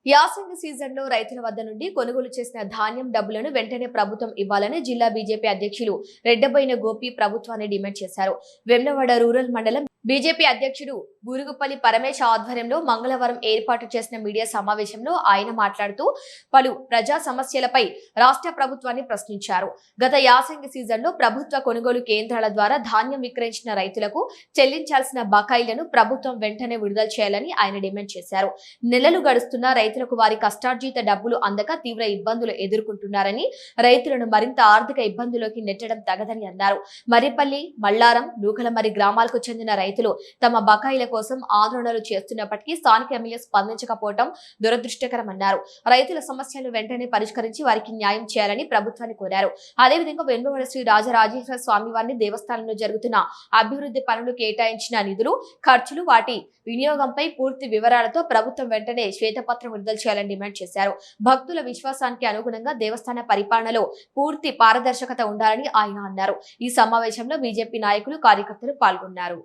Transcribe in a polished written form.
యాసంగి సీజన్లో రైతుల వద్ద నుండి కొనుగోలు చేసిన ధాన్యం డబ్బులను వెంటనే ప్రభుత్వం ఇవ్వాలని జిల్లా బీజేపీ అధ్యక్షులు రెడ్డబోయిన గోపి ప్రభుత్వాన్ని డిమాండ్ చేశారు. వేములవాడ రూరల్ మండలం బీజేపీ అధ్యక్షుడు బూరుగుపల్లి పరమేశ్ ఆధ్వర్యంలో మంగళవారం ఏర్పాటు చేసిన మీడియా సమావేశంలో ఆయన మాట్లాడుతూ పలు ప్రజా సమస్యలపై రాష్ట్ర ప్రభుత్వాన్ని ప్రశ్నించారు. గత యాసంగి సీజన్లో ప్రభుత్వ కొనుగోలు కేంద్రాల ద్వారా ధాన్యం విక్రయించిన రైతులకు చెల్లించాల్సిన బకాయిలను ప్రభుత్వం వెంటనే విడుదల చేయాలని ఆయన డిమాండ్ చేశారు. నెలలు గడుస్తున్న రైతులకు వారి కష్టార్జిత డబ్బులు అందక తీవ్ర ఇబ్బందులు ఎదుర్కొంటున్నారని, రైతులను మరింత ఆర్థిక ఇబ్బందుల్లోకి నెట్టడం తగదని అన్నారు. మర్రిపల్లి, మల్లారం, నూకలమరి గ్రామాలకు చెందిన రైతులు తమ బకాయిల కోసం ఆందోళనలు చేస్తున్నప్పటికీ స్థానిక ఎమ్మెల్యే స్పందించకపోవడం దురదృష్టకరమన్నారు. రైతుల సమస్యలను వెంటనే పరిష్కరించి వారికి న్యాయం చేయాలని ప్రభుత్వాన్ని కోరారు. అదేవిధంగా వేములవాడ శ్రీ రాజరాజేశ్వర స్వామి వారిని దేవస్థానంలో జరుగుతున్న అభివృద్ధి పనులు కేటాయించిన నిధులు, ఖర్చులు, వాటి వినియోగంపై పూర్తి వివరాలతో ప్రభుత్వం వెంటనే శ్వేతపత్రం విడుదల చేయాలని డిమాండ్ చేశారు. భక్తుల విశ్వాసానికి అనుగుణంగా దేవస్థాన పరిపాలనలో పూర్తి పారదర్శకత ఉండాలని ఆయన అన్నారు. ఈ సమావేశంలో బీజేపీ నాయకులు, కార్యకర్తలు పాల్గొన్నారు.